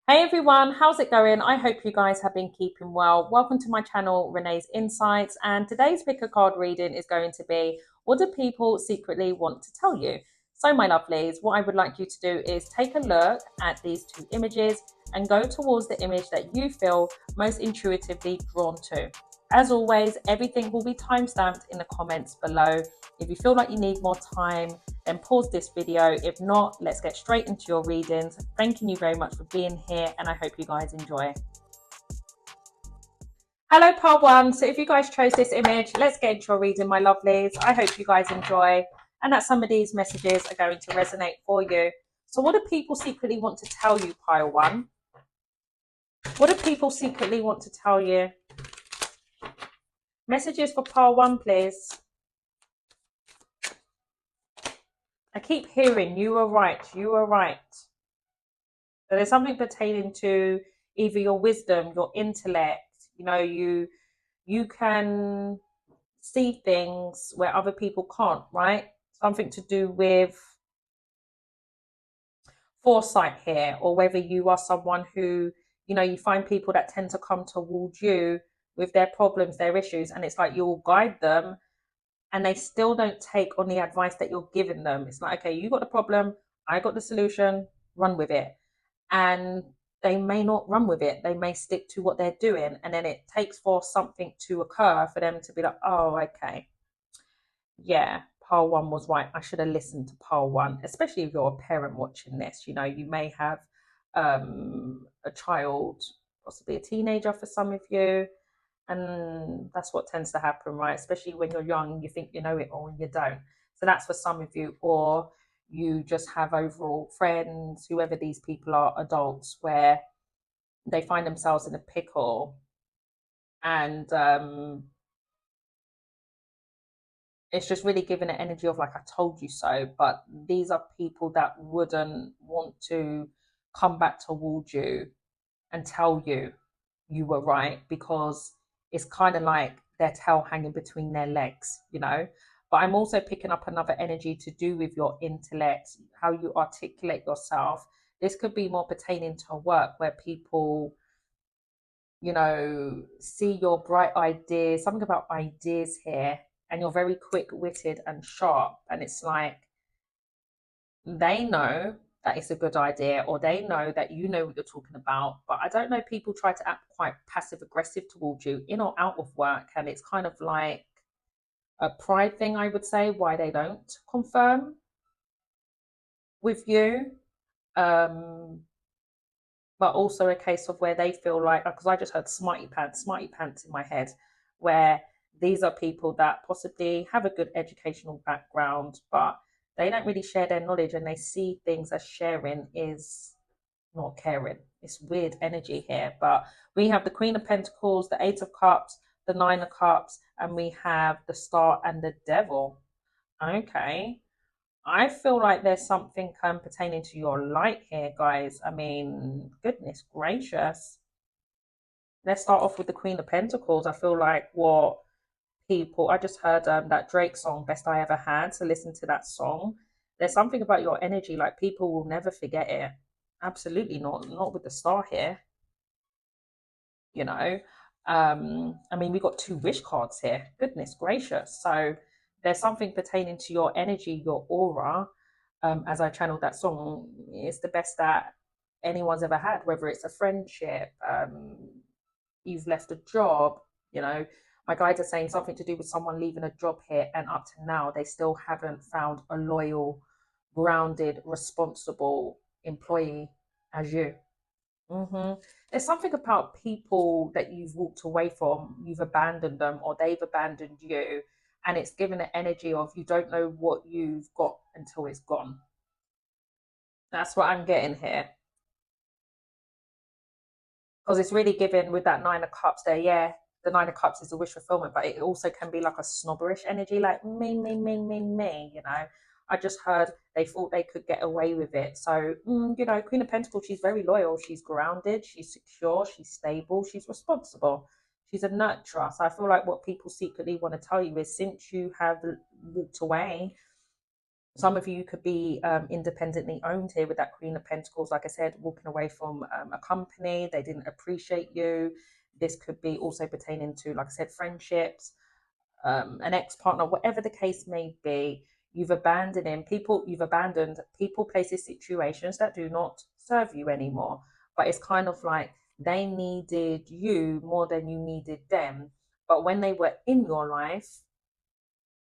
Hey everyone, how's it going? I hope you guys have been keeping well. Welcome to my channel, Renee's Insights, and today's pick a card reading is going to be what do people secretly want to tell you? So, my lovelies, what I would like you to do is take a look at these two images and go towards the image that you feel most intuitively drawn to. As always, everything will be timestamped in the comments below. If you feel like you need more time, then pause this video. If not, let's get straight into your readings. Thanking you very much for being here, and I hope you guys enjoy. Hello, part one. So if you guys chose this image, let's get into your reading, my lovelies. I hope you guys enjoy and that some of these messages are going to resonate for you. So what do people secretly want to tell you, pile one? What do people secretly want to tell you? Messages for pile one, please. I keep hearing you were right, you were right. So there's something pertaining to either your wisdom, your intellect. You can see things where other people can't, right? Something to do with foresight here, or whether you are someone who, you find people that tend to come towards you with their problems, their issues, and it's like you'll guide them and they still don't take on the advice that you're giving them. It's like, okay, you got the problem, I got the solution, run with it. And they may not run with it. They may stick to what they're doing. And then it takes for something to occur for them to be like, oh, okay, yeah, pile one was right. I should have listened to pile one, especially if you're a parent watching this. You may have a child, possibly a teenager for some of you. And that's what tends to happen, right? Especially when you're young, you think you know it all and you don't. So that's for some of you. Or you just have overall friends, whoever these people are, adults, where they find themselves in a pickle and it's just really giving an energy of like, I told you so. But these are people that wouldn't want to come back towards you and tell you you were right, because it's kind of like their tail hanging between their legs. But I'm also picking up another energy to do with your intellect, how you articulate yourself. This could be more pertaining to work where people, see your bright ideas, something about ideas here, and you're very quick witted and sharp. And it's like they know that it's a good idea, or they know that you know what you're talking about. But I don't know, people try to act quite passive aggressive towards you in or out of work. And it's kind of like a pride thing, I would say, why they don't confirm with you. Um, but also a case of where they feel like, because I just heard smarty pants in my head, where these are people that possibly have a good educational background, but they don't really share their knowledge, and they see things as sharing is not caring. It's weird energy here. But we have the Queen of Pentacles, the Eight of Cups, the Nine of Cups, and we have the Star and the Devil. Okay. I feel like there's something pertaining to your light here, guys. I mean, goodness gracious. Let's start off with the Queen of Pentacles. I feel like what people, I just heard that Drake song, Best I Ever Had. So listen to that song. There's something about your energy, like people will never forget it. Absolutely not. Not with the star here, you know. I mean, we got two wish cards here. Goodness gracious. So there's something pertaining to your energy, your aura. As I channeled that song, it's the best that anyone's ever had, whether it's a friendship, you've left a job, you know. My guides are saying something to do with someone leaving a job here, and up to now, they still haven't found a loyal, grounded, responsible employee as you. There's something about people that you've walked away from, you've abandoned them, or they've abandoned you, and it's given an energy of you don't know what you've got until it's gone. That's what I'm getting here. Because it's really given with that Nine of Cups there. Yeah, the Nine of Cups is a wish fulfillment, but it also can be like a snobberish energy, like me. I just heard they thought they could get away with it. So, Queen of Pentacles, she's very loyal. She's grounded. She's secure. She's stable. She's responsible. She's a nurturer. So I feel like what people secretly want to tell you is, since you have walked away Some of you could be independently owned here with that Queen of Pentacles. Like I said, walking away from a company, they didn't appreciate you. This could be also pertaining to, like I said, friendships, an ex-partner, whatever the case may be. You've abandoned people, places, situations that do not serve you anymore. But it's kind of like they needed you more than you needed them. But when they were in your life,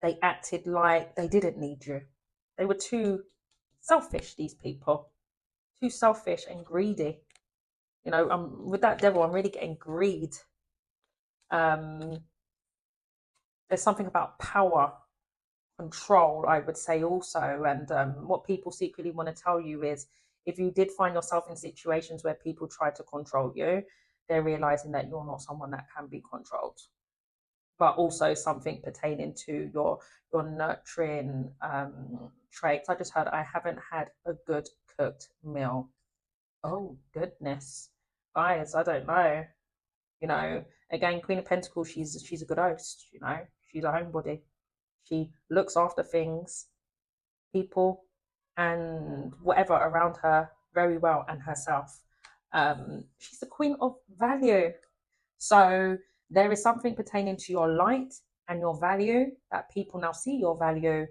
they acted like they didn't need you. They were too selfish, these people. Too selfish and greedy. You know, with that devil, I'm really getting greed. There's something about power, control, I would say also. And what people secretly want to tell you is, if you did find yourself in situations where people try to control you, they're realizing that you're not someone that can be controlled. But also something pertaining to your nurturing traits. I just heard, I haven't had a good cooked meal. Oh goodness, guys, I don't know. You know, again, Queen of Pentacles, she's a good host. You know, she's a homebody. She looks after things, people, and whatever around her very well, and herself. She's the Queen of Value. So there is something pertaining to your light and your value that people now see your value.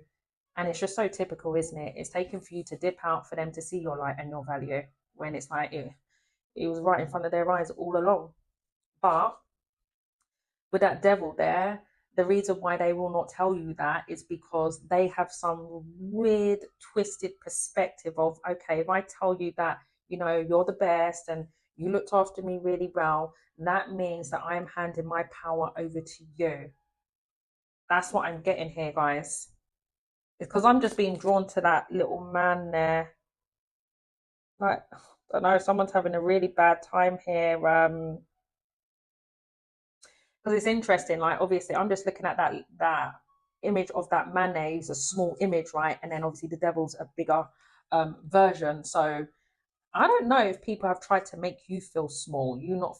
And it's just so typical, isn't it? It's taken for you to dip out for them to see your light and your value, when it's like it was right in front of their eyes all along. But with that devil there, the reason why they will not tell you that is because they have some weird, twisted perspective of, okay, if I tell you that, you know, you're the best and you looked after me really well, that means that I am handing my power over to you. That's what I'm getting here, guys. It's because I'm just being drawn to that little man there. Like, I don't know, someone's having a really bad time here. Because it's interesting, like obviously I'm just looking at that image of that mayonnaise, a small image, right? And then obviously the devil's a bigger version. So I don't know if people have tried to make you feel small, you not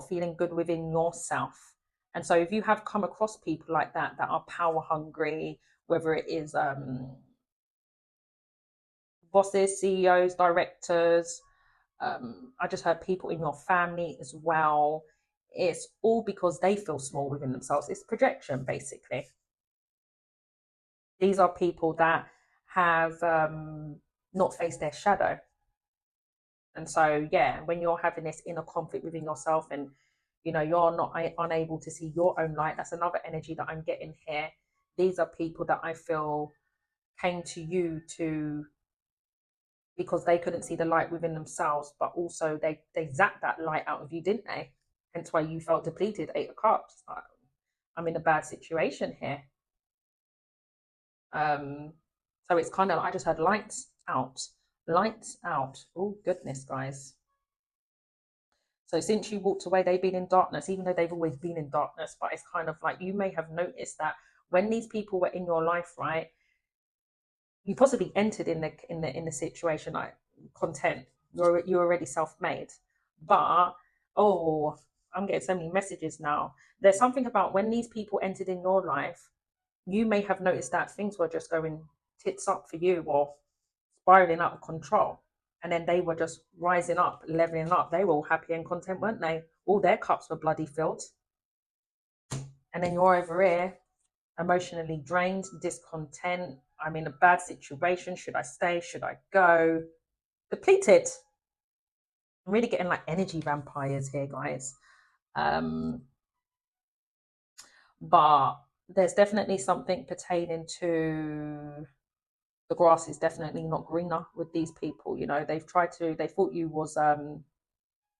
feeling good within yourself. And so if you have come across people like that are power hungry, whether it is bosses, CEOs, directors, I just heard people in your family as well. It's all because they feel small within themselves. It's projection, basically. These are people that have not faced their shadow. And so, yeah, when you're having this inner conflict within yourself and, you know, you're not unable to see your own light, that's another energy that I'm getting here. These are people that I feel came to you to, because they couldn't see the light within themselves, but also they zapped that light out of you, didn't they? Hence why you felt depleted. 8 of Cups. I'm in a bad situation here. So it's kind of, I just had lights out. Lights out. Oh goodness, guys. So since you walked away, they've been in darkness, even though they've always been in darkness. But it's kind of like, you may have noticed that when these people were in your life, right, you possibly entered in the situation like content. You're already self-made. But oh, I'm getting so many messages now. There's something about when these people entered in your life, you may have noticed that things were just going tits up for you or spiraling out of control. And then they were just rising up, leveling up. They were all happy and content, weren't they? All their cups were bloody filled. And then you're over here, emotionally drained, discontent. I'm in a bad situation. Should I stay? Should I go? Depleted. I'm really getting like energy vampires here, guys. But there's definitely something pertaining to the grass is definitely not greener with these people. You know, they thought you was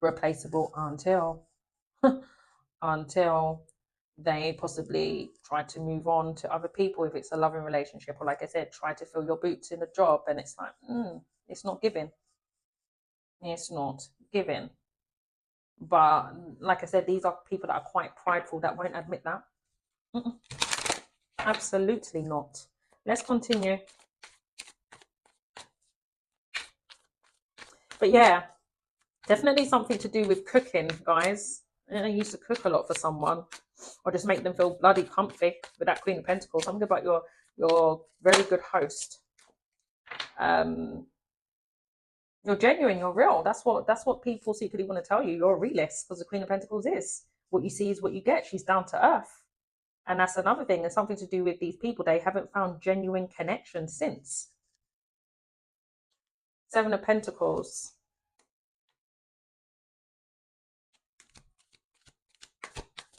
replaceable until they possibly try to move on to other people if it's a loving relationship, or like I said, try to fill your boots in a job, and it's like, it's not giving. It's not giving. But like I said, these are people that are quite prideful that won't admit that. Absolutely not. Let's continue. But yeah, definitely something to do with cooking, guys. I used to cook a lot for someone, or just make them feel bloody comfy with that Queen of Pentacles. Something about You're a very good host. Um, you're genuine. You're real. That's what people secretly want to tell you. You're a realist because the Queen of Pentacles is what you see is what you get. She's down to earth, and that's another thing. There's something to do with these people. They haven't found genuine connection since. Seven of Pentacles.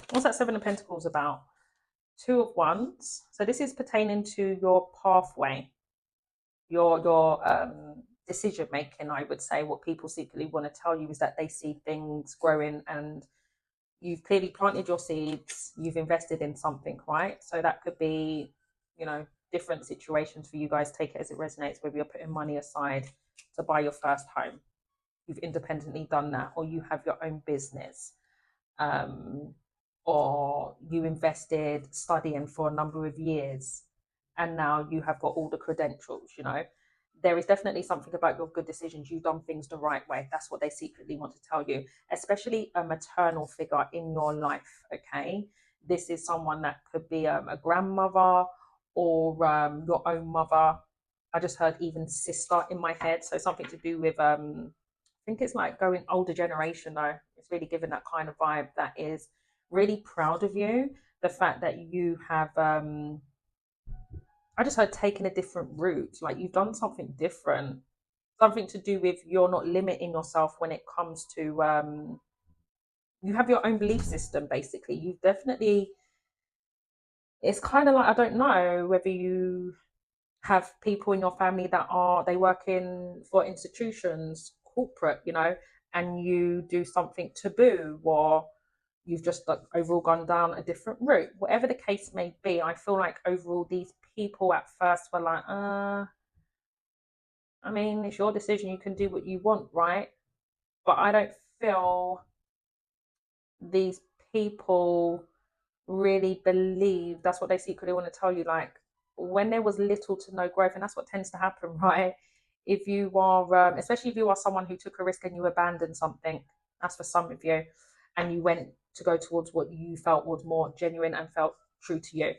What's that Seven of Pentacles about? Two of Wands. So this is pertaining to your pathway, your decision making. I would say what people secretly want to tell you is that they see things growing, and you've clearly planted your seeds. You've invested in something, right? So that could be, you know, different situations for you guys. Take it as it resonates. Whether you're putting money aside to buy your first home, you've independently done that, or you have your own business. Um, or you invested studying for a number of years and now you have got all the credentials, you know. There is definitely something about your good decisions. You've done things the right way. That's what they secretly want to tell you, especially a maternal figure in your life. Okay. This is someone that could be a grandmother or your own mother. I just heard even sister in my head. So something to do with I think it's like going older generation though. It's really giving that kind of vibe that is really proud of you. The fact that you have I just heard taking a different route, like you've done something different, something to do with you're not limiting yourself when it comes to you have your own belief system basically. You've definitely, it's kind of like, I don't know whether you have people in your family that are they work in for institutions, corporate, you know, and you do something taboo, or you've just like overall gone down a different route. Whatever the case may be, I feel like overall these people at first were like, I mean, it's your decision, you can do what you want, right? But I don't feel these people really believe that's what they secretly want to tell you. Like when there was little to no growth, and that's what tends to happen, right? If you are, especially if you are someone who took a risk and you abandoned something, that's for some of you, and you went to go towards what you felt was more genuine and felt true to you.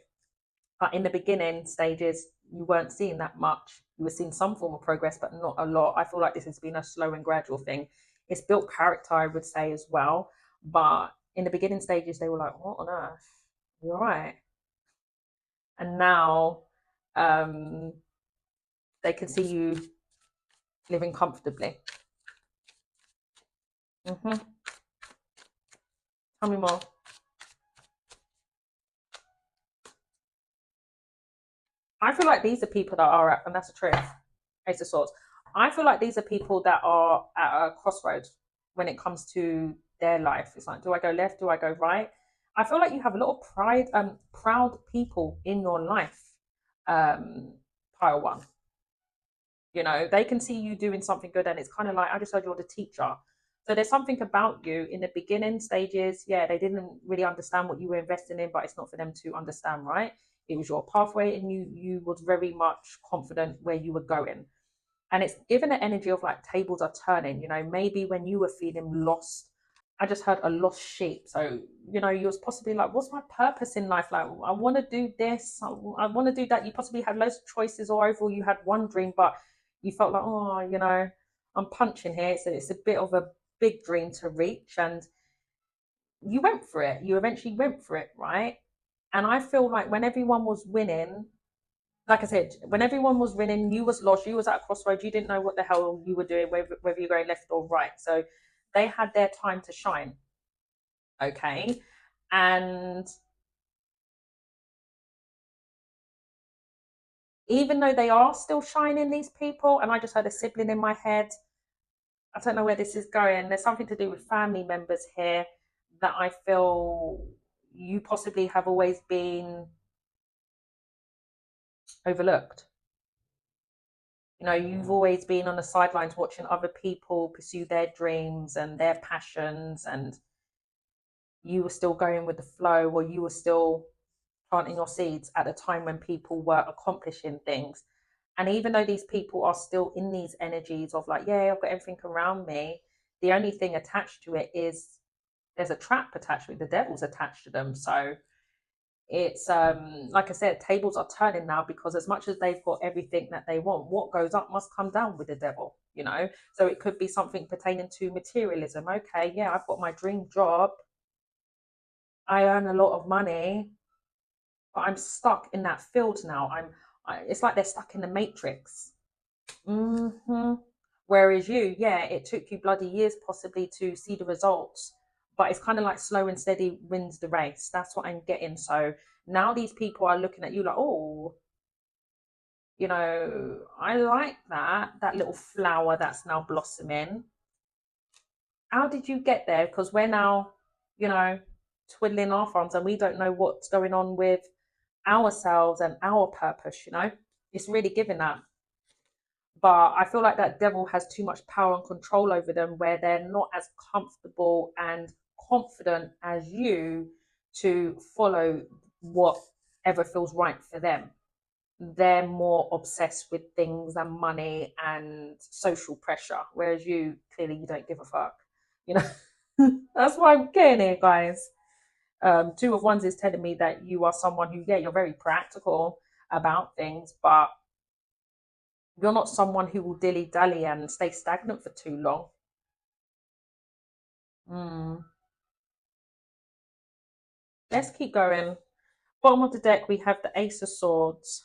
But in the beginning stages, you weren't seeing that much. You were seeing some form of progress, but not a lot. I feel like this has been a slow and gradual thing. It's built character, I would say, as well. But in the beginning stages, they were like, what on earth? You're right. And now um, they can see you living comfortably. Mm-hmm. Tell me more. I feel like these are people that are at, and that's the truth, Ace of Swords. I feel like these are people that are at a crossroads when it comes to their life. It's like, do I go left? Do I go right? I feel like you have a lot of pride, proud people in your life. Pile one. You know, they can see you doing something good, and it's kind of like, I just heard you're the teacher. So there's something about you in the beginning stages. Yeah, they didn't really understand what you were investing in, but it's not for them to understand, right? It was your pathway, and you was very much confident where you were going. And it's given an energy of like tables are turning, you know, maybe when you were feeling lost. I just heard a lost sheep. So, you know, you was possibly like, what's my purpose in life? Like, I want to do this, I want to do that. You possibly had loads of choices, or overall you had one dream, but you felt like, oh, you know, I'm punching here. So it's a bit of a big dream to reach. And you went for it. You eventually went for it, right? And I feel like when everyone was winning, like I said, when everyone was winning, you was lost. You was at a crossroads. You didn't know what the hell you were doing, whether you're going left or right. So they had their time to shine. Okay. And even though they are still shining, these people, and I just had a sibling in my head, I don't know where this is going. There's something to do with family members here that I feel you possibly have always been overlooked. You know, you've always been on the sidelines watching other people pursue their dreams and their passions, and you were still going with the flow, or you were still planting your seeds at a time when people were accomplishing things. And even though these people are still in these energies of like, yeah, I've got everything around me, the only thing attached to it is there's a trap attached to it. The devil's attached to them. So It's like I said, tables are turning now, because as much as they've got everything that they want, what goes up must come down with the devil, you know. So it could be something pertaining to materialism. Okay, yeah, I've got my dream job, I earn a lot of money, but I'm stuck in that field now. It's like they're stuck in the matrix. Hmm. Whereas you, yeah, it took you bloody years possibly to see the results, but it's kind of like slow and steady wins the race. That's what I'm getting. So now these people are looking at you like, oh, I like that little flower that's now blossoming. How did you get there? Because we're now, you know, twiddling our thumbs and we don't know what's going on with ourselves and our purpose, you know? It's really giving that. But I feel like that devil has too much power and control over them, where they're not as comfortable and confident as you to follow whatever feels right for them. They're more obsessed with things and money and social pressure, whereas you, clearly, you don't give a fuck. You know, that's why I'm getting here, guys. Two of Wands is telling me that you are someone who, yeah, you're very practical about things, but you're not someone who will dilly dally and stay stagnant for too long. Mm. Let's keep going. Bottom of the deck, we have the Ace of Swords.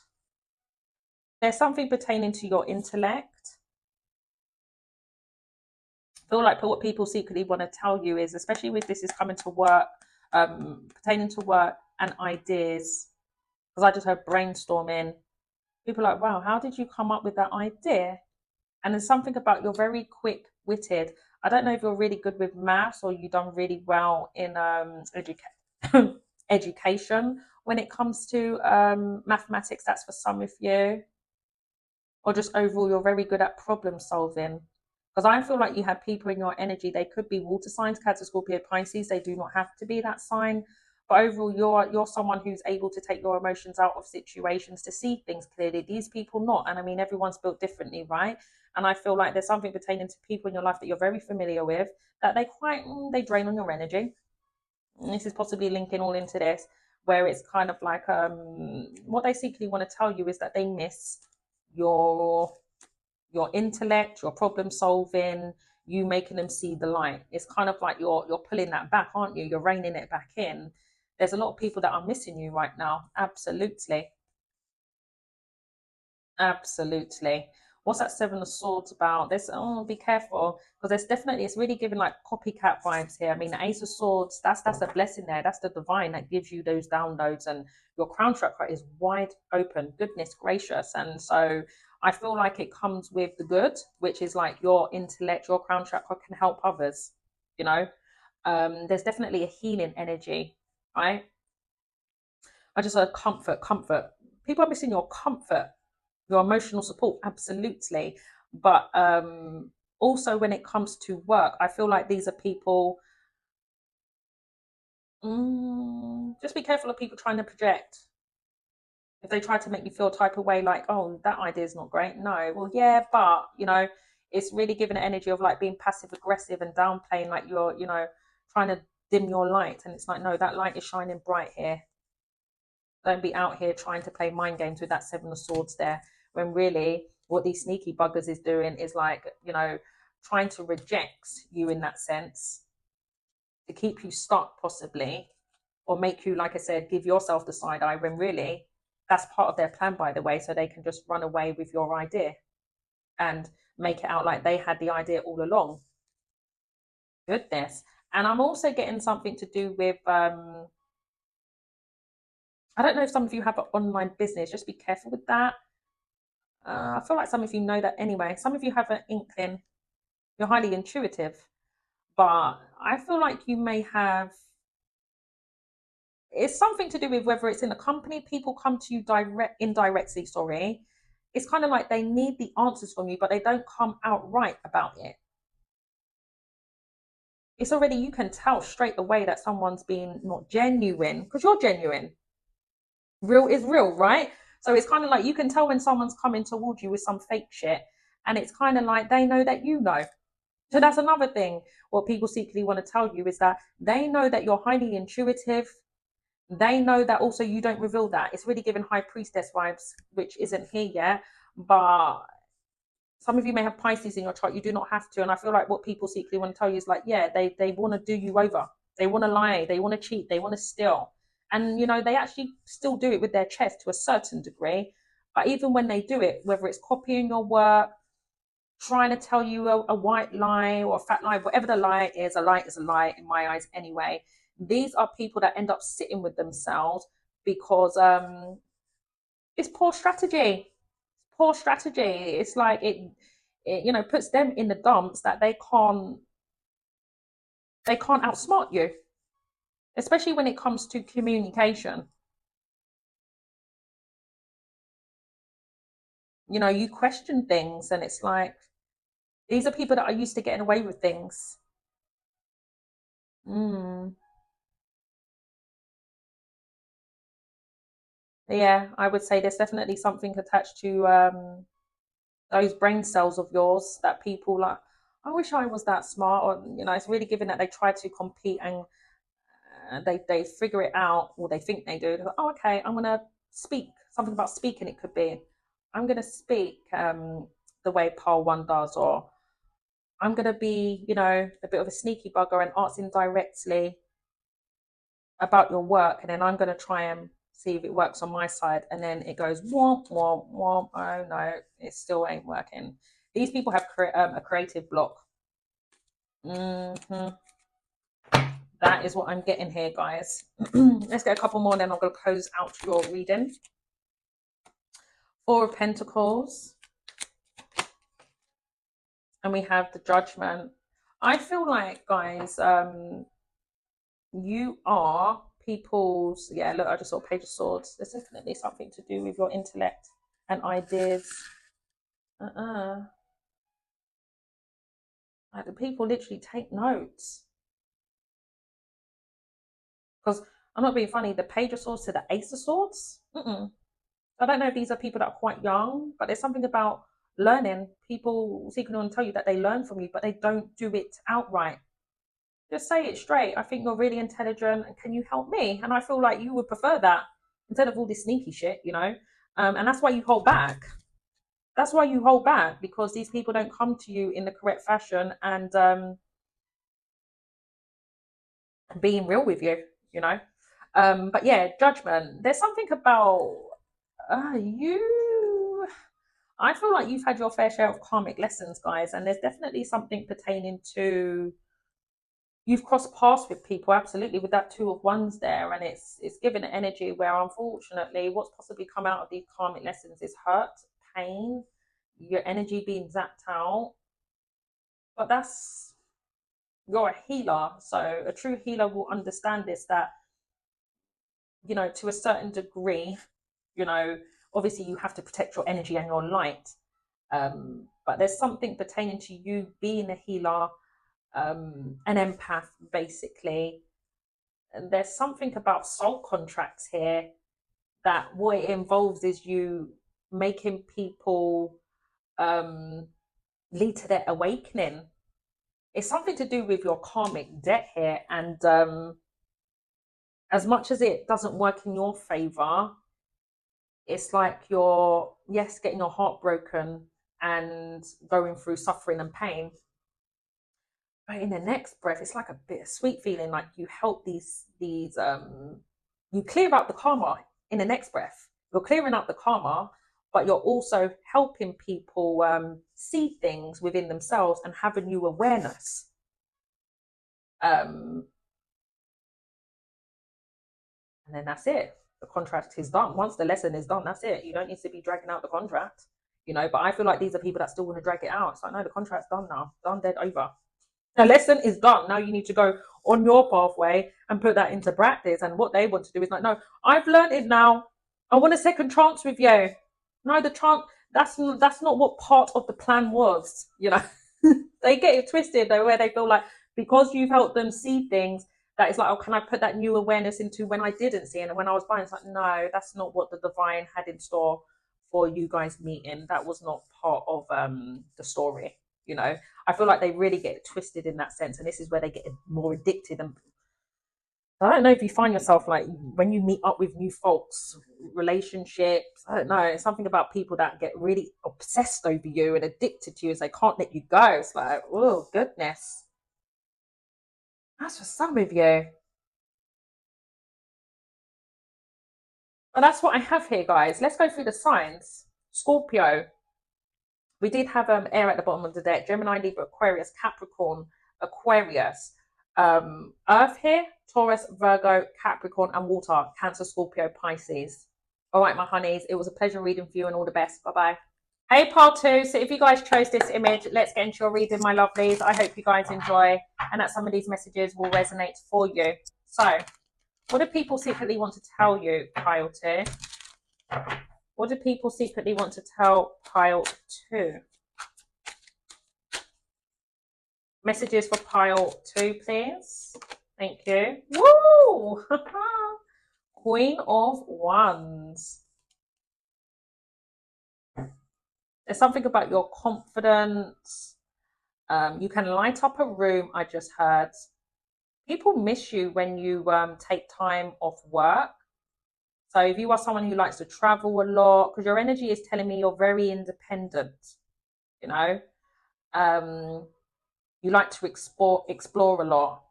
There's something pertaining to your intellect. I feel like what people secretly want to tell you is, especially with this is coming to work, pertaining to work and ideas, because I just heard brainstorming. People are like, wow, how did you come up with that idea? And there's something about you're very quick witted. I don't know if you're really good with maths or you've done really well in education when it comes to mathematics. That's for some of you, or just overall, you're very good at problem solving. Because I feel like you have people in your energy. They could be water signs, Cancer, Scorpio, Pisces. They do not have to be that sign. But overall, you're someone who's able to take your emotions out of situations to see things clearly. These people not, and I mean everyone's built differently, right? And I feel like there's something pertaining to people in your life that you're very familiar with that they drain on your energy. And this is possibly linking all into this, where it's kind of like what they secretly want to tell you is that they miss your your intellect, your problem solving, you making them see the light. It's kind of like you're pulling that back, aren't you? You're reining it back in. There's a lot of people that are missing you right now. Absolutely. Absolutely. What's that Seven of Swords about? There's be careful, because there's definitely, it's really giving like copycat vibes here. I mean, the Ace of Swords, that's a blessing there. That's the divine that gives you those downloads, and your crown chakra is wide open. Goodness gracious. And so I feel like it comes with the good, which is like your intellect, your crown chakra can help others, you know. There's definitely a healing energy, right? I just heard comfort, comfort. People are missing your comfort, your emotional support, absolutely. But also when it comes to work, I feel like these are people. Just be careful of people trying to project. If they try to make you feel type of way, like, oh, that idea is not great. No, well, yeah, but it's really giving an energy of like being passive aggressive and downplaying, like you're, trying to dim your light. And it's like, no, that light is shining bright here. Don't be out here trying to play mind games with that Seven of Swords there, when really what these sneaky buggers is doing is like, trying to reject you in that sense, to keep you stuck possibly, or make you, like I said, give yourself the side eye, when really that's part of their plan, by the way, so they can just run away with your idea and make it out like they had the idea all along. Goodness. And I'm also getting something to do with I don't know if some of you have an online business, just be careful with that. I feel like some of you know that anyway. Some of you have an inkling. You're highly intuitive, but I feel like you may have. It's something to do with whether it's in a company. People come to you indirectly. Sorry, it's kind of like they need the answers from you, but they don't come outright about it. It's already, you can tell straight away that someone's being not genuine, because you're genuine. Real is real, right? So it's kind of like you can tell when someone's coming towards you with some fake shit, and it's kind of like they know that you know. So that's another thing. What people secretly want to tell you is that they know that you're highly intuitive. They know that also you don't reveal that. It's really giving high priestess vibes, which isn't here yet. But some of you may have Pisces in your chart. You do not have to. And I feel like what people secretly want to tell you is like, yeah, they want to do you over. They want to lie. They want to cheat. They want to steal. And, you know, they actually still do it with their chest to a certain degree. But even when they do it, whether it's copying your work, trying to tell you a white lie or a fat lie, whatever the lie is, a lie is a lie in my eyes anyway. These are people that end up sitting with themselves because it's poor strategy. Poor strategy. It's like it, you know, puts them in the dumps that they can't outsmart you, especially when it comes to communication. You know, you question things, and it's like these are people that are used to getting away with things. Mm. Yeah, I would say there's definitely something attached to those brain cells of yours that people like. I wish I was that smart, or you know, it's really given that they try to compete and they figure it out, or they think they do. They're like, oh, okay, I'm gonna speak something about speaking. It could be, I'm gonna speak the way 𝓡𝓮𝓷𝓮𝓮 does, or I'm gonna be, you know, a bit of a sneaky bugger and ask indirectly about your work, and then I'm gonna try and see if it works on my side, and then it goes womp womp womp. Oh no, it still ain't working. These people have a creative block. Hmm. That is what I'm getting here, guys. Let's get a couple more, then I'm going to close out your reading. Four of Pentacles. And we have the Judgment. I feel like, guys, you are people's... Yeah, look, I just saw Page of Swords. There's definitely something to do with your intellect and ideas. Like, the people literally take notes. Because I'm not being funny, the Page of Swords to the Ace of Swords. I don't know if these are people that are quite young, but there's something about learning. People secretly want to tell you that they learn from you, but they don't do it outright. Just say it straight. I think you're really intelligent, and can you help me? And I feel like you would prefer that instead of all this sneaky shit, you know. And that's why you hold back. That's why you hold back, because these people don't come to you in the correct fashion and being real with you, you know. But yeah, Judgment. There's something about you. I feel like you've had your fair share of karmic lessons, guys, and there's definitely something pertaining to you've crossed paths with people, absolutely, with that Two of Wands there, and it's given an energy where, unfortunately, what's possibly come out of these karmic lessons is hurt, pain, your energy being zapped out. But that's you're a healer, so a true healer will understand this. That, you know, to a certain degree, you know, obviously you have to protect your energy and your light. But there's something pertaining to you being a healer, an empath, basically. And there's something about soul contracts here that what it involves is you making people um, lead to their awakening. It's something to do with your karmic debt here. And as much as it doesn't work in your favor, it's like you're, yes, getting your heart broken and going through suffering and pain. But in the next breath, it's like a bittersweet feeling, like you help these you clear out the karma in the next breath. You're clearing out the karma, but you're also helping people see things within themselves and have a new awareness. And then that's it. The contract is done. Once the lesson is done, that's it. You don't need to be dragging out the contract, you know. But I feel like these are people that still want to drag it out. It's like, no, the contract's done now. Done, dead, over. The lesson is done. Now you need to go on your pathway and put that into practice. And what they want to do is like, no, I've learned it now. I want a second chance with you. No, the chance, that's not what part of the plan was. You know, they get it twisted though, where they feel like because you've helped them see things, that it's like, oh, can I put that new awareness into when I didn't see it? And when I was blind, it's like, no, that's not what the divine had in store for you guys meeting. That was not part of the story. You know, I feel like they really get twisted in that sense, and this is where they get more addicted. And I don't know if you find yourself like when you meet up with new folks, relationships. I don't know. It's something about people that get really obsessed over you and addicted to you as they can't let you go. It's like, oh goodness, that's for some of you. And that's what I have here, guys. Let's go through the signs. Scorpio. We did have air at the bottom of the deck. Gemini, Libra, Aquarius, Capricorn, Aquarius. Earth here, Taurus, Virgo, Capricorn, and water, Cancer, Scorpio, Pisces. All right, my honeys, it was a pleasure reading for you and all the best. Bye bye. Hey, part two. So, if you guys chose this image, let's get into your reading, my lovelies. I hope you guys enjoy and that some of these messages will resonate for you. So, what do people secretly want to tell you, pile two? What do people secretly want to tell pile two? Messages for pile two, please. Thank you. Woo! Queen of Wands. There's something about your confidence. You can light up a room, I just heard. People miss you when you take time off work. So if you are someone who likes to travel a lot, because your energy is telling me you're very independent, you know, you like to explore a lot.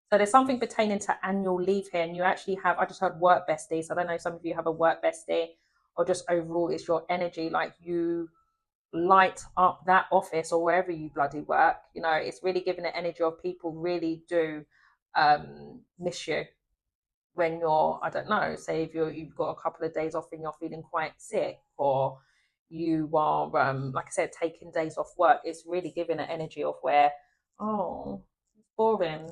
So there's something pertaining to annual leave here, and you actually have, I just heard work bestie. So I don't know if some of you have a work bestie or just overall it's your energy, like you light up that office or wherever you bloody work. You know, it's really giving the energy of people really do miss you when you're, I don't know, say if you've got a couple of days off and you're feeling quite sick, or you are like I said, taking days off work. It's really giving an energy of where, oh, it's boring.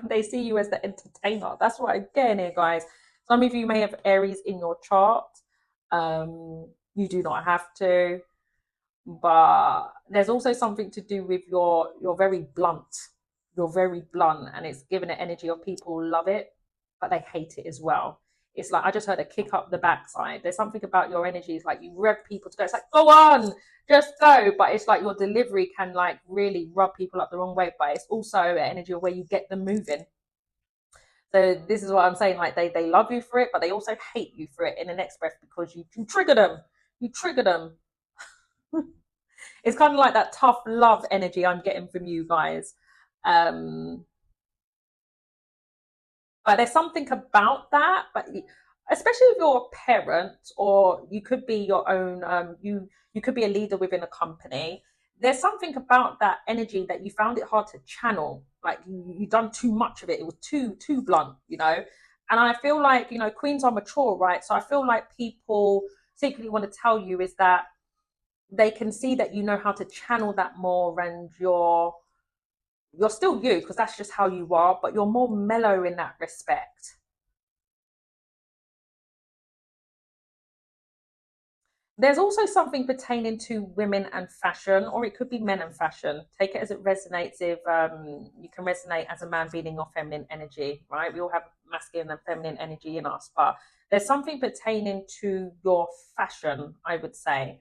They see you as the entertainer. That's what I'm getting here, guys. Some of you may have Aries in your chart. You do not have to, but there's also something to do with you're very blunt. You're very blunt, and it's given an energy of people love it, but they hate it as well. It's like I just heard a kick up the backside. There's something about your energy. It's like you rev people to go. It's like go on, just go. But it's like your delivery can like really rub people up the wrong way. But it's also an energy of where you get them moving. So this is what I'm saying. Like they love you for it, but they also hate you for it in the next breath because you trigger them. You trigger them. It's kind of like that tough love energy I'm getting from you guys. Um, but there's something about that. But especially if you're a parent, or you could be your own, you could be a leader within a company. There's something about that energy that you found it hard to channel. Like you done too much of it. It was too blunt, you know. And I feel like queens are mature, right? So I feel like people secretly want to tell you is that they can see that you know how to channel that more, and you're still you because that's just how you are, but you're more mellow in that respect. There's also something pertaining to women and fashion, or it could be men and fashion. Take it as it resonates. If you can resonate as a man feeling your feminine energy, right? We all have masculine and feminine energy in us, but there's something pertaining to your fashion, I would say,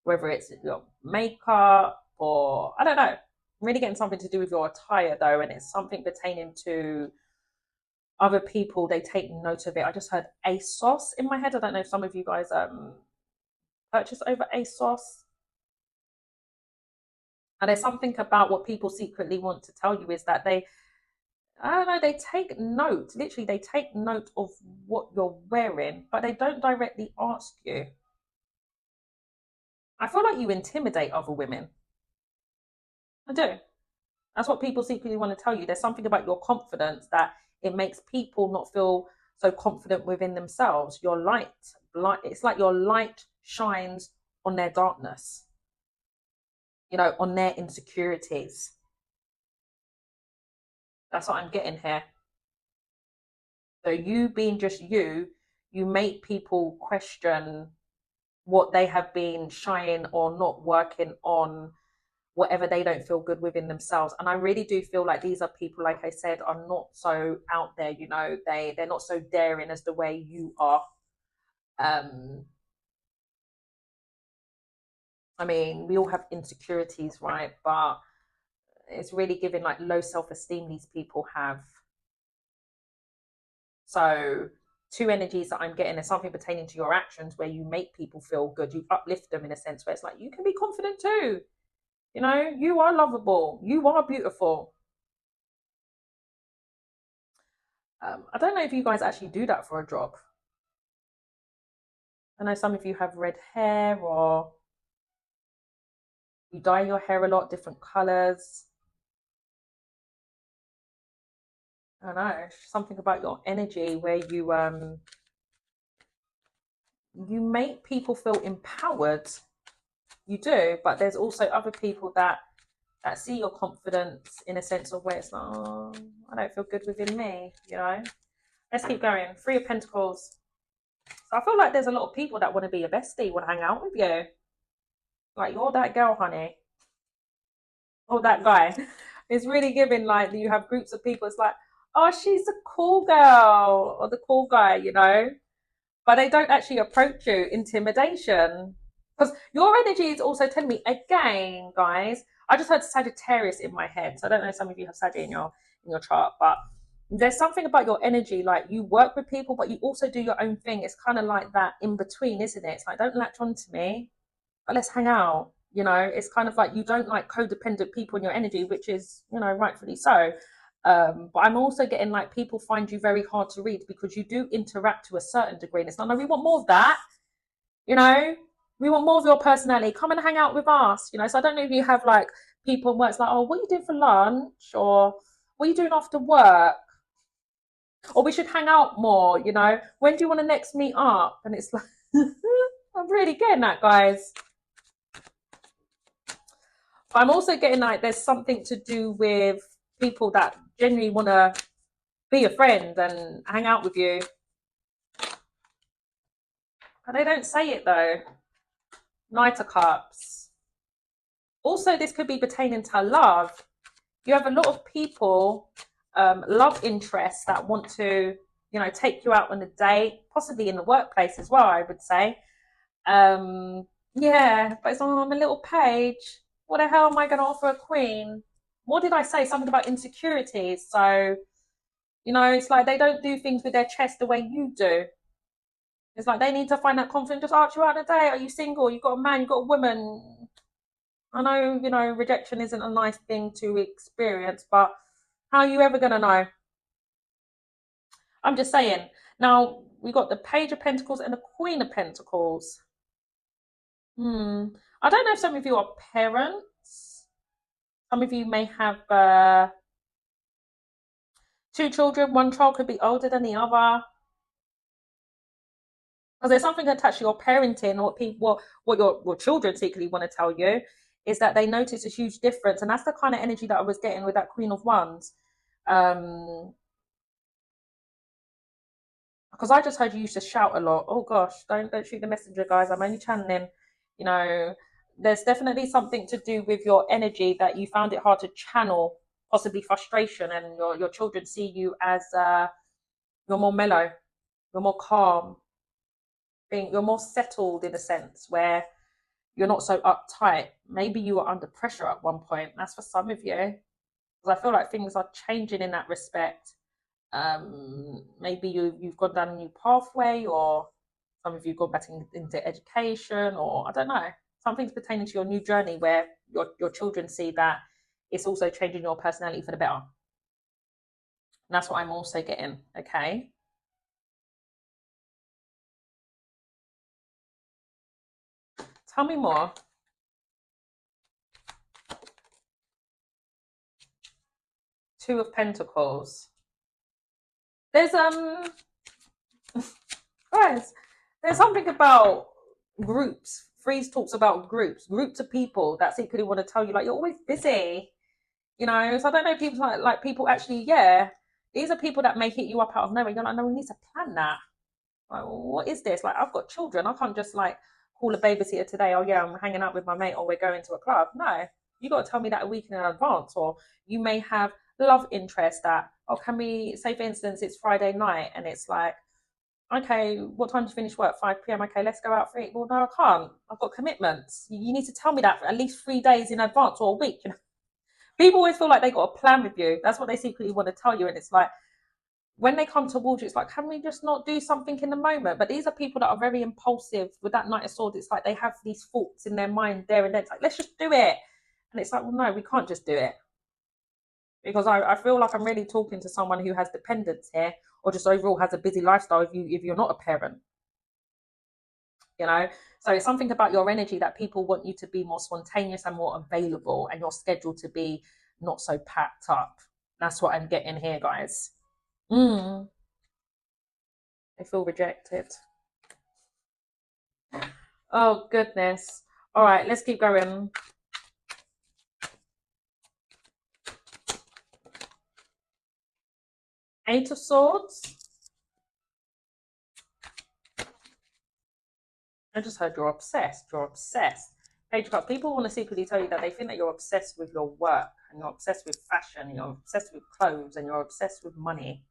whether it's your makeup or I don't know. Really getting something to do with your attire though, and it's something pertaining to other people. They take note of it. I just heard ASOS in my head. I don't know if some of you guys purchase over ASOS. And there's something about what people secretly want to tell you is that I don't know, they take note. Literally, they take note of what you're wearing, but they don't directly ask you. I feel like you intimidate other women. I do. That's what people secretly want to tell you. There's something about your confidence that it makes people not feel so confident within themselves. Your light, it's like your light shines on their darkness, on their insecurities. That's what I'm getting here. So you being just you make people question what they have been shying or not working on, whatever they don't feel good within themselves. And I really do feel like these are people, like I said, are not so out there, they're not so daring as the way you are. um I mean, we all have insecurities, right? But it's really giving like low self-esteem these people have. So two energies that I'm getting is something pertaining to your actions where you make people feel good. You uplift them in a sense where it's like, you can be confident too. You know, you are lovable. You are beautiful. I don't know if you guys actually do that for a job. I know some of you have red hair or you dye your hair a lot, different colors. I don't know, something about your energy where you make people feel empowered. You do, but there's also other people that see your confidence in a sense of where it's like, oh, I don't feel good within me, you know. Let's keep going. Three of Pentacles. So I feel like there's a lot of people that want to be your bestie, want to hang out with you. Like, you're that girl, honey. Or that guy. It's really giving like you have groups of people. It's like, oh, she's the cool girl or the cool guy, you know. But they don't actually approach you. Intimidation. Because your energy is also telling me again, guys. I just heard Sagittarius in my head, so I don't know if some of you have Sag in your chart, but there's something about your energy, like you work with people, but you also do your own thing. It's kind of like that in between, isn't it? It's like, don't latch on to me, but let's hang out. You know, it's kind of like you don't like codependent people in your energy, which is, you know, rightfully so. But I'm also getting like people find you very hard to read because you do interact to a certain degree. And it's not, no, we want more of that, you know, we want more of your personality. Come and hang out with us, you know. So I don't know if you have like people where it's like, oh, what are you doing for lunch? Or what are you doing after work? Or we should hang out more, you know. When do you want to next meet up? And it's like, I'm really getting that, guys. But I'm also getting like there's something to do with people that genuinely want to be a friend and hang out with you. But they don't say it though. Knight of Cups. Also, this could be pertaining to love. You have a lot of people, love interests that want to, you know, take you out on a date, possibly in the workplace as well, I would say. Yeah, but it's on, I'm a little page. What the hell am I going to offer a queen? What did I say? Something about insecurities. So, you know, it's like they don't do things with their chest the way you do. It's like they need to find that confidence. Just ask you out on a date. Are you single? You got a man? You got a woman? I know, you know, rejection isn't a nice thing to experience, but how are you ever going to know? I'm just saying. Now, we got the Page of Pentacles and the Queen of Pentacles. I don't know if some of you are parents. Some of you may have two children. One child could be older than the other. Because there's something attached to your parenting, or what people, what your children secretly want to tell you is that they notice a huge difference, and that's the kind of energy that I was getting with that Queen of Wands. Because I just heard you used to shout a lot. Oh gosh, don't shoot the messenger, guys. I'm only channeling. You know, there's definitely something to do with your energy that you found it hard to channel, possibly frustration, and your children see you as you're more mellow, you're more calm, you're more settled in a sense where you're not so uptight. Maybe you were under pressure at one point. That's for some of you. Because I feel like things are changing in that respect. Maybe you've gone down a new pathway, or some of you gone back into education, or I don't know, something's pertaining to your new journey where your children see that it's also changing your personality for the better. And that's what I'm also getting. Okay, tell me more. Two of Pentacles. There's guys, there's something about groups. Freeze talks about groups of people that secretly want to tell you like you're always busy, you know. So I don't know, people like people actually, yeah, these are people that may hit you up out of nowhere. You're like, no, we need to plan that. Like, what is this? Like, I've got children. I can't just like call a babysitter today. Oh yeah, I'm hanging out with my mate, or we're going to a club. No, you got to tell me that a week in advance. Or you may have love interest that, oh, can we say, for instance, it's Friday night and it's like, okay, what time do you finish work? 5 p.m. Okay, let's go out for it. Well, no, I can't. I've got commitments. You need to tell me that for at least 3 days in advance or a week. You know? People always feel like they got a plan with you. That's what they secretly want to tell you. And it's like, when they come towards you, it's like, can we just not do something in the moment? But these are people that are very impulsive. With that Knight of Swords, it's like they have these thoughts in their mind there and then. It's like, let's just do it. And it's like, well, no, we can't just do it. Because I feel like I'm really talking to someone who has dependents here, or just overall has a busy lifestyle if you're not a parent, you know. So it's something about your energy that people want you to be more spontaneous and more available, and your schedule to be not so packed up. That's what I'm getting here, guys. Mm, I feel rejected. Oh goodness. All right, let's keep going. Eight of Swords. I just heard you're obsessed. You're obsessed. Page of Cups. People want to secretly tell you that they think that you're obsessed with your work, and you're obsessed with fashion, and you're obsessed with clothes, and you're obsessed with money.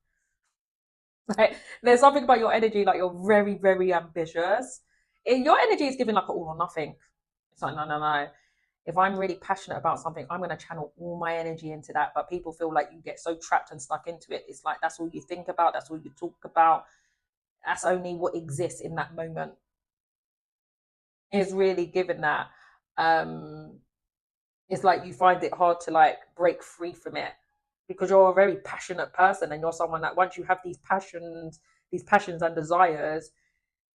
Like, there's something about your energy, like you're very, very ambitious. Your energy is giving like an all or nothing. It's like, no, no, no. If I'm really passionate about something, I'm going to channel all my energy into that. But people feel like you get so trapped and stuck into it. It's like that's all you think about, that's all you talk about. That's only what exists in that moment. Is really given that. Um, it's like you find it hard to like break free from it because you're a very passionate person, and you're someone that once you have these passions and desires,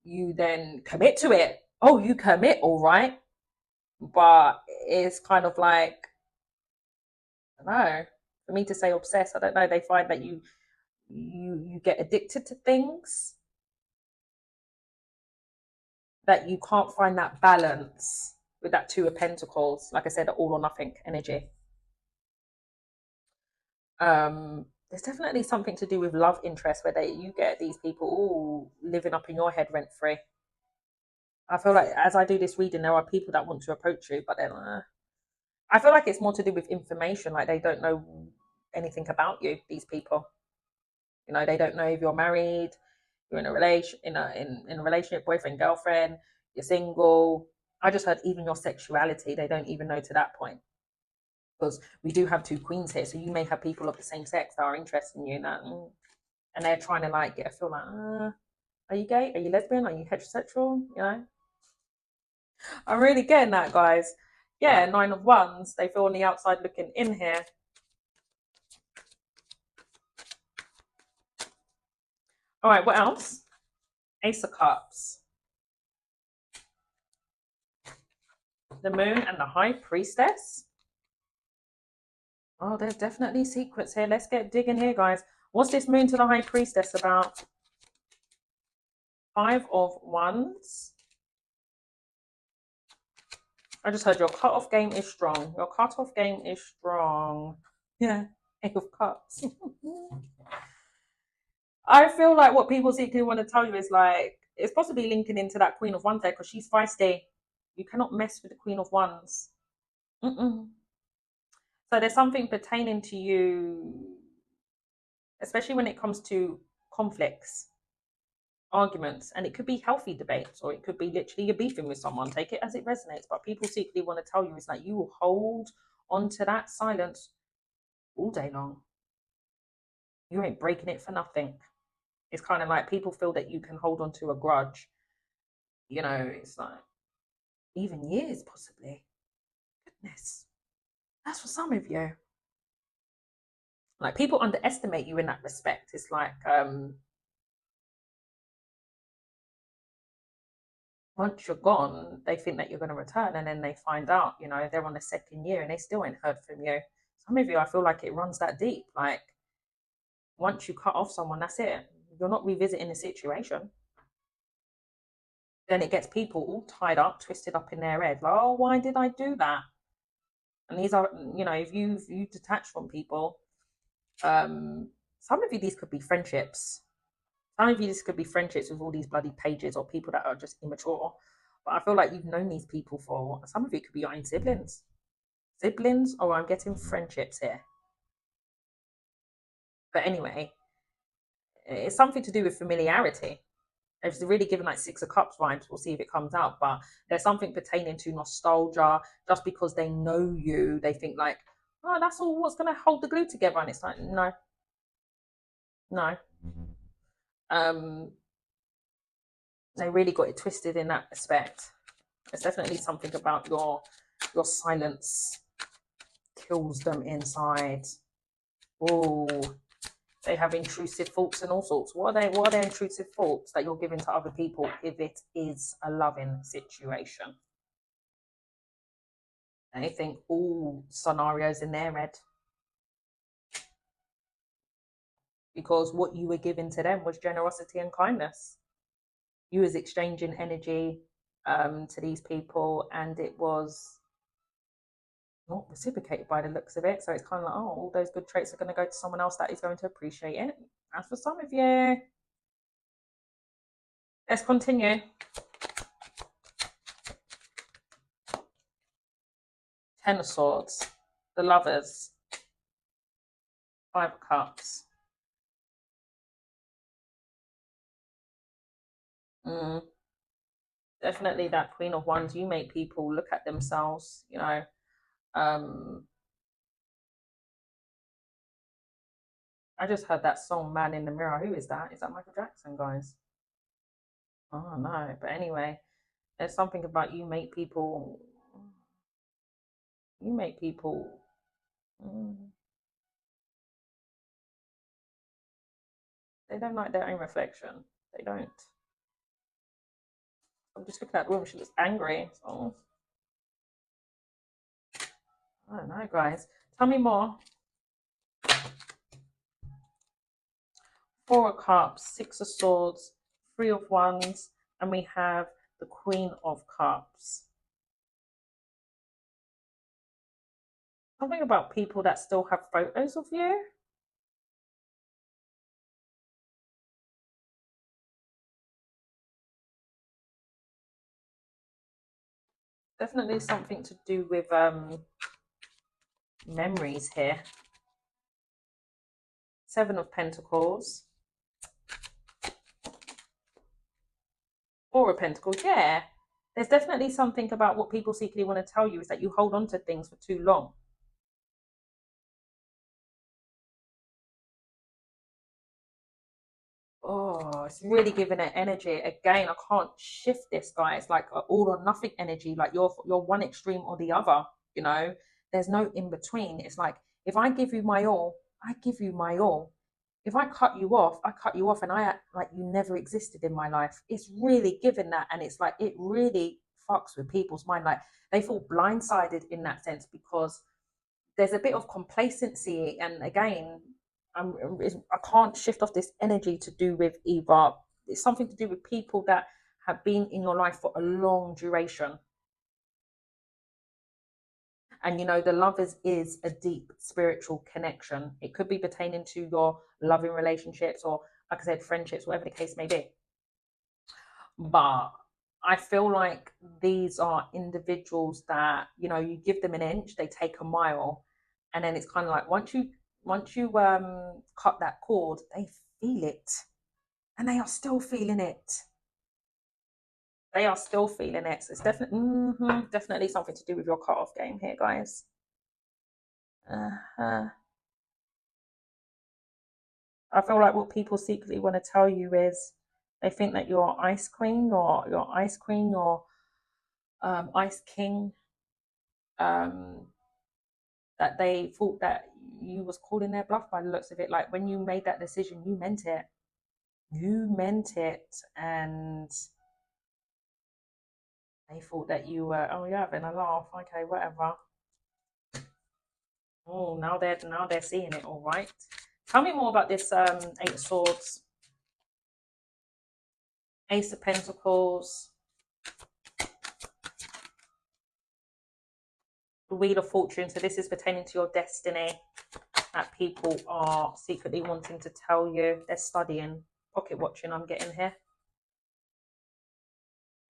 you then commit to it. Oh, you commit, all right. But it's kind of like, I don't know, for me to say obsessed, I don't know. They find that you get addicted to things, that you can't find that balance with that Two of Pentacles. Like I said, all or nothing energy. There's definitely something to do with love interest where you get these people all living up in your head rent free. I feel like as I do this reading, there are people that want to approach you, but then I feel like it's more to do with information. Like they don't know anything about you. These people, you know, they don't know if you're married, you're in a relation, in a relationship, boyfriend, girlfriend, you're single. I just heard even your sexuality. They don't even know to that point, because we do have two queens here. So you may have people of the same sex that are interested in you, and they're trying to like get a feel like, are you gay? Are you lesbian? Are you heterosexual? You know, I'm really getting that, guys. Yeah, Nine of Wands. They feel on the outside looking in here. All right, what else? Ace of Cups. The Moon and the High Priestess. Oh, there's definitely secrets here. Let's get digging here, guys. What's this Moon to the High Priestess about? Five of Wands. I just heard your cut-off game is strong. Your cut-off game is strong. Yeah, Eight of Cups. I feel like what people secretly want to tell you is like, it's possibly linking into that Queen of Wands there, because she's feisty. You cannot mess with the Queen of Wands. Mm-mm. So there's something pertaining to you, especially when it comes to conflicts, arguments, and it could be healthy debates, or it could be literally you're beefing with someone. Take it as it resonates. But people secretly want to tell you is like you will hold onto that silence all day long. You ain't breaking it for nothing. It's kind of like people feel that you can hold on to a grudge. You know, it's like even years, possibly. Goodness, that's for some of you. Like people underestimate you in that respect. It's like once you're gone, they think that you're going to return, and then they find out, you know, they're on the second year and they still ain't heard from you. Some of you, I feel like it runs that deep. Like once you cut off someone, that's it. You're not revisiting the situation. Then it gets people all tied up, twisted up in their head. Like, oh, why did I do that? And these are, you know, if you detach from people, some of you these could be friendships. Some of you this could be friendships with all these bloody pages, or people that are just immature. But I feel like you've known these people for, some of it could be your own siblings. Siblings, or I'm getting friendships here. But anyway, it's something to do with familiarity. It's really given like Six of Cups vibes. We'll see if it comes out. But there's something pertaining to nostalgia. Just because they know you, they think like, oh, that's all what's going to hold the glue together. And it's like, no, no. Um, they really got it twisted in that aspect. There's definitely something about your silence kills them inside. Oh, they have intrusive thoughts and all sorts. What are they intrusive thoughts that you're giving to other people if it is a loving situation? They think all scenarios in their head. Because what you were giving to them was generosity and kindness. You was exchanging energy to these people, and it was not reciprocated by the looks of it. So it's kind of like, oh, all those good traits are going to go to someone else that is going to appreciate it. As for some of you, let's continue. 10 of Swords, the Lovers, 5 of Cups. Definitely that Queen of Wands. You make people look at themselves, you know. I just heard that song Man in the Mirror. Who is that? Is that Michael Jackson, guys? Oh no. But anyway, there's something about you make people they don't like their own reflection. They don't. I'm just looking at the woman, she looks angry. So I don't know, guys. Tell me more. 4 of Cups, 6 of Swords, 3 of Wands, and we have the Queen of Cups. Something about people that still have photos of you. Definitely something to do with memories here. 7 of Pentacles. 4 of Pentacles, yeah. There's definitely something about what people secretly want to tell you is that you hold on to things for too long. Oh, it's really giving it energy. Again, I can't shift this, guys. Like all or nothing energy. Like you're one extreme or the other. You know, there's no in between. It's like if I give you my all, I give you my all. If I cut you off, I cut you off, and I act like you never existed in my life. It's really giving that, and it's like it really fucks with people's mind. Like they feel blindsided in that sense because there's a bit of complacency, and again, I can't shift off this energy to do with either. It's something to do with people that have been in your life for a long duration. And you know, the Lovers is a deep spiritual connection. It could be pertaining to your loving relationships or, like I said, friendships, whatever the case may be. But I feel like these are individuals that, you know, you give them an inch, they take a mile. And then it's kind of like once you cut that cord, they feel it. And they are still feeling it. They are still feeling it. So it's definitely something to do with your cut-off game here, guys. I feel like what people secretly want to tell you is they think that you're ice queen or you're ice queen or ice king. That they thought that you was calling their bluff by the looks of it. Like when you made that decision, you meant it. You meant it, and they thought that you were, oh, you're having a laugh. Okay, whatever. Oh, now they're seeing it. All right. Tell me more about this 8 of Swords, Ace of Pentacles, the Wheel of Fortune. So this is pertaining to your destiny that people are secretly wanting to tell you. They're studying, pocket watching. I'm getting here.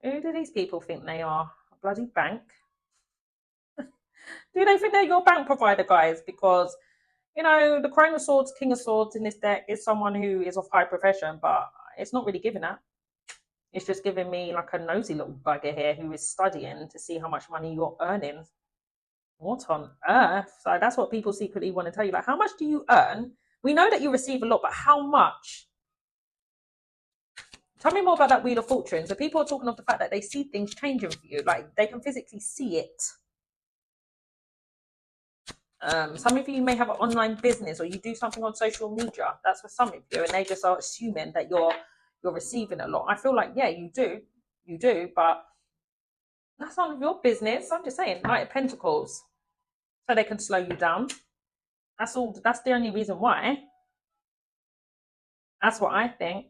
Who do these people think they are? A bloody bank? Do they think they're your bank provider, guys? Because, you know, the Crown of Swords, King of Swords in this deck is someone who is of high profession, but it's not really giving that. It's just giving me like a nosy little bugger here who is studying to see how much money you're earning. What on earth? So that's what people secretly want to tell you. Like, how much do you earn? We know that you receive a lot, but how much? Tell me more about that Wheel of Fortune. So people are talking of the fact that they see things changing for you, like they can physically see it. Some of you may have an online business or you do something on social media. That's for some of you, and they just are assuming that you're receiving a lot. I feel like yeah, you do, but that's none of your business. I'm just saying, Knight of Pentacles, so they can slow you down. That's all. That's the only reason why. That's what I think.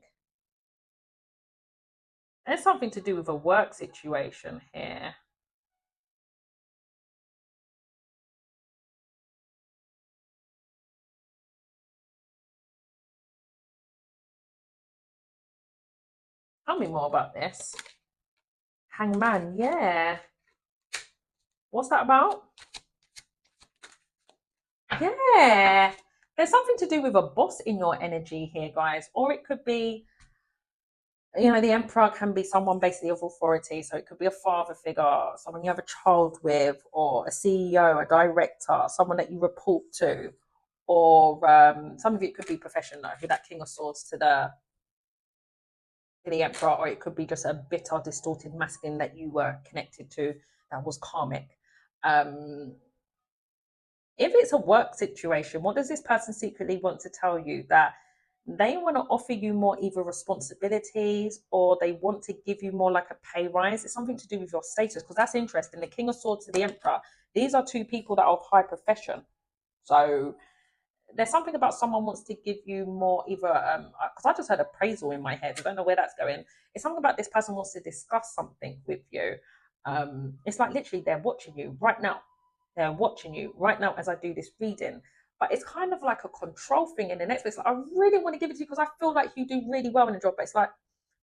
There's something to do with a work situation here. Tell me more about this. Hangman, yeah. What's that about? Yeah. There's something to do with a boss in your energy here, guys. Or it could be, the emperor can be someone basically of authority. So it could be a father figure, someone you have a child with, or a CEO, a director, someone that you report to. Or some of it could be professional, who that King of Swords to the emperor, or it could be just a bitter, distorted masculine that you were connected to that was karmic. Um, if it's a work situation, what does this person secretly want to tell you? That they want to offer you more either responsibilities or they want to give you more like a pay rise. It's something to do with your status, because that's interesting. The King of Swords to the Emperor, these are two people that are of high profession. So there's something about someone wants to give you more either because I just had appraisal in my head. I don't know where that's going. It's something about this person wants to discuss something with you. It's like literally they're watching you right now. They're watching you right now as I do this reading. But it's kind of like a control thing in the next place. Like, I really want to give it to you because I feel like you do really well in the job. But it's like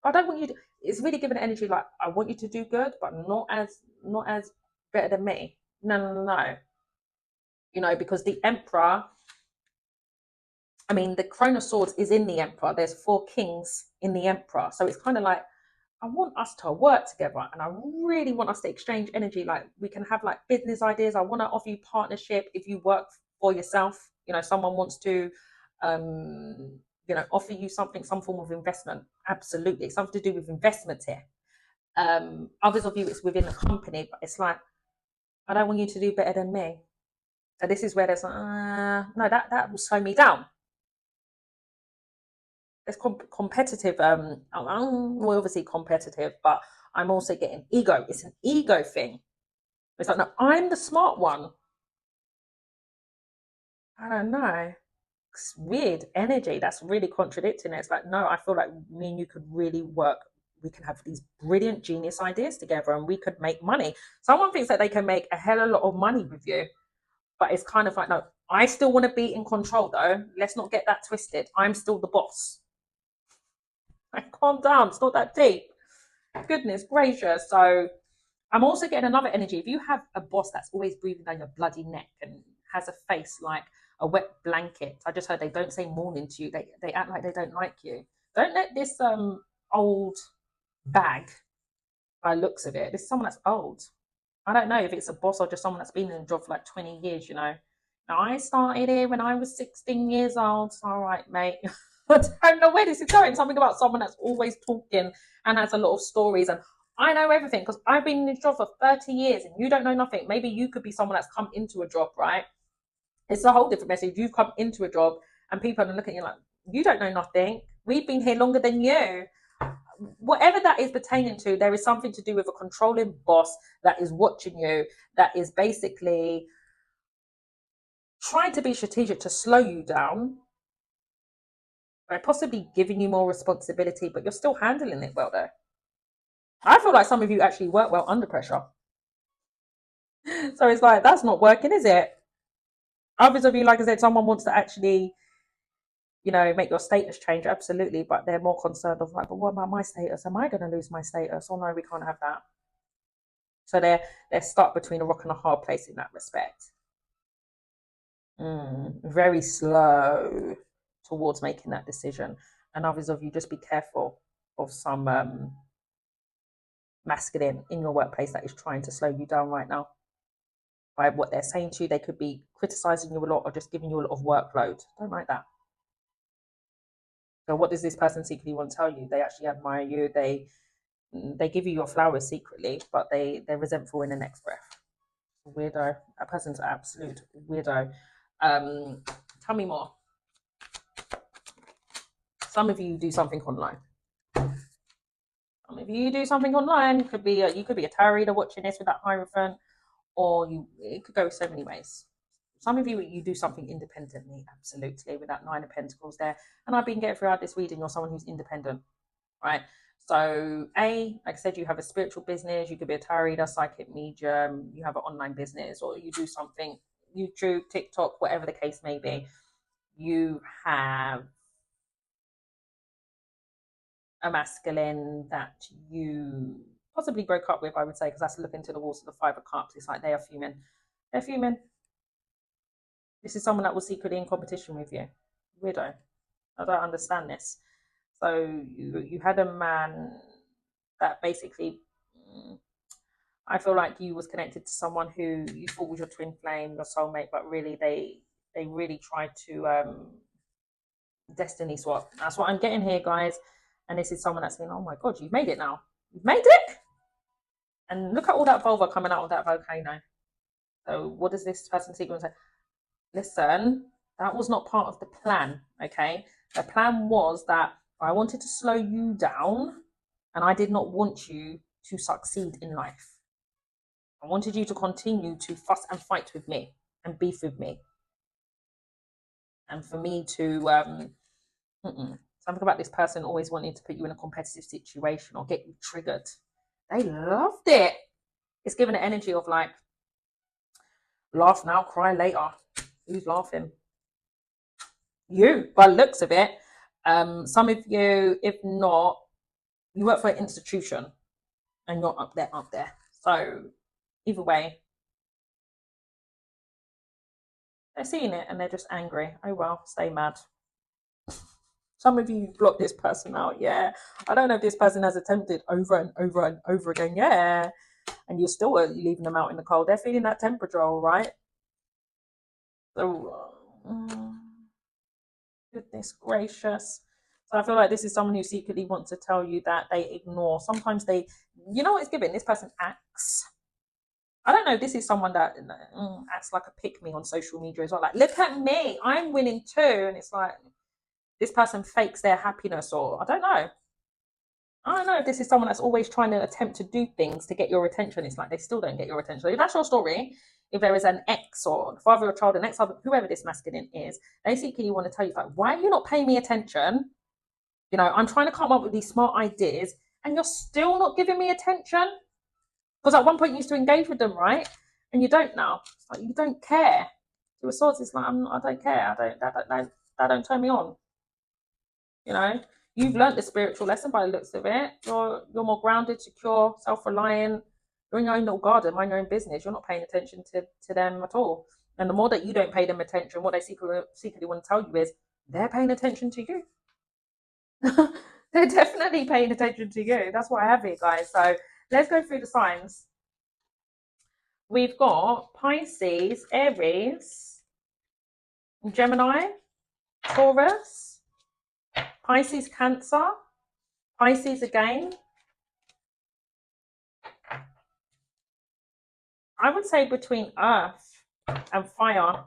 I don't want you to. It's really giving energy like I want you to do good, but not as better than me. No, no, no, no. Because the emperor, I mean, the Crown of Swords is in the Emperor. There's four kings in the Emperor. So it's kind of like, I want us to work together and I really want us to exchange energy. Like, we can have like business ideas. I want to offer you partnership if you work for yourself. Someone wants to, offer you something, some form of investment. Absolutely. It's something to do with investments here. Others of you, it's within the company, but it's like, I don't want you to do better than me. So this is where there's, no, that will slow me down. It's competitive. We're obviously competitive, but I'm also getting ego. It's an ego thing. It's like, no, I'm the smart one. I don't know. It's weird energy. That's really contradicting it. It's like, no, I feel like me and you could really work. We can have these brilliant genius ideas together and we could make money. Someone thinks that they can make a hell of a lot of money with you, but it's kind of like, no, I still want to be in control though. Let's not get that twisted. I'm still the boss. Like, calm down. It's not that deep. Goodness gracious. So I'm also getting another energy. If you have a boss that's always breathing down your bloody neck and has a face like a wet blanket, I just heard they don't say morning to you. They act like they don't like you. Don't let this old bag, by looks of it, this is someone that's old. I don't know if it's a boss or just someone that's been in the job for like 20 years. Now, I started here when I was 16 years old. All right, mate. I don't know where this is going. Something about someone that's always talking and has a lot of stories. And I know everything because I've been in this job for 30 years and you don't know nothing. Maybe you could be someone that's come into a job, right? It's a whole different message. You've come into a job and people are looking at you like, you don't know nothing. We've been here longer than you. Whatever that is pertaining to, there is something to do with a controlling boss that is watching you, that is basically trying to be strategic to slow you down, by possibly giving you more responsibility, but you're still handling it well though. I feel like some of you actually work well under pressure. So it's like, that's not working, is it? Others of you, like I said, someone wants to actually, make your status change, absolutely, but they're more concerned of like, but what about my status? Am I going to lose my status? Oh no, we can't have that. So they're stuck between a rock and a hard place in that respect. Very slow towards making that decision. And others of you, just be careful of some masculine in your workplace that is trying to slow you down right now. by what they're saying to you. They could be criticizing you a lot or just giving you a lot of workload. Don't like that. So what does this person secretly want to tell you? They actually admire you. They give you your flowers secretly, but they're resentful in the next breath. Weirdo. That person's an absolute weirdo. Tell me more. Some of you do something online. Some of you do something online. You could be a tarot reader watching this with that Hierophant, or it could go so many ways. Some of you do something independently, absolutely, with that Nine of Pentacles there. And I've been getting throughout this reading, you're someone who's independent, right? So, like I said, you have a spiritual business. You could be a tarot reader, psychic medium. You have an online business, or you do something, YouTube, TikTok, whatever the case may be. You have a masculine that you possibly broke up with, I would say, because that's looking to the walls of the Five of Cups. It's like they are fuming. They're fuming. This is someone that was secretly in competition with you. Weirdo. I don't understand this. So you had a man that basically, I feel like you was connected to someone who you thought was your twin flame, your soulmate, but really they really tried to destiny swap. That's what I'm getting here, guys. And this is someone that's saying, oh my God, you've made it now. You've made it? And look at all that vulva coming out of that volcano. So what does this person secret say? Listen, that was not part of the plan, okay? The plan was that I wanted to slow you down, and I did not want you to succeed in life. I wanted you to continue to fuss and fight with me and beef with me. And for me to, something about this person always wanting to put you in a competitive situation or get you triggered. They loved it. It's given an energy of like, laugh now, cry later. Who's laughing? You, by the looks of it. Some of you, if not, you work for an institution and you're up there. So either way, they're seeing it and they're just angry. Oh well, stay mad. Some of you block this person out. Yeah, I don't know if this person has attempted over and over and over again. Yeah, and you're still leaving them out in the cold. They're feeling that temperature, all right. So, goodness gracious. So I feel like this is someone who secretly wants to tell you that they ignore. Sometimes they, you know what it's giving? This person acts. I don't know if this is someone that acts like a pick me on social media as well. Like, look at me, I'm winning too. And it's like, this person fakes their happiness, or I don't know. I don't know if this is someone that's always trying to attempt to do things to get your attention. It's like they still don't get your attention. If that's your story, if there is an ex or the father of a child, an ex, whoever this masculine is, basically you want to tell you, like, why are you not paying me attention? You know, I'm trying to come up with these smart ideas and you're still not giving me attention. Because at one point you used to engage with them, right? And you don't now. It's like you don't care. To a source, it's like I don't care. That don't turn me on. You know, you've learnt the spiritual lesson by the looks of it. You're more grounded, secure, self-reliant. You're in your own little garden, mind your own business. You're not paying attention to them at all. And the more that you don't pay them attention, what they secretly want to tell you is they're paying attention to you. They're definitely paying attention to you. That's what I have here, guys. So let's go through the signs. We've got Pisces, Aries, Gemini, Taurus, Pisces, Cancer, Pisces again. I would say between Earth and Fire.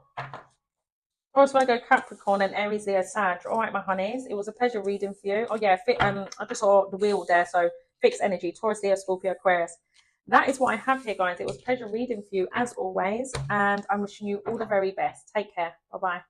Taurus, Virgo, Capricorn, and Aries, Leo, Sag. All right, my honeys. It was a pleasure reading for you. Oh, yeah. I just saw the wheel there. So fixed energy. Taurus, Leo, Scorpio, Aquarius. That is what I have here, guys. It was a pleasure reading for you, as always. And I'm wishing you all the very best. Take care. Bye-bye.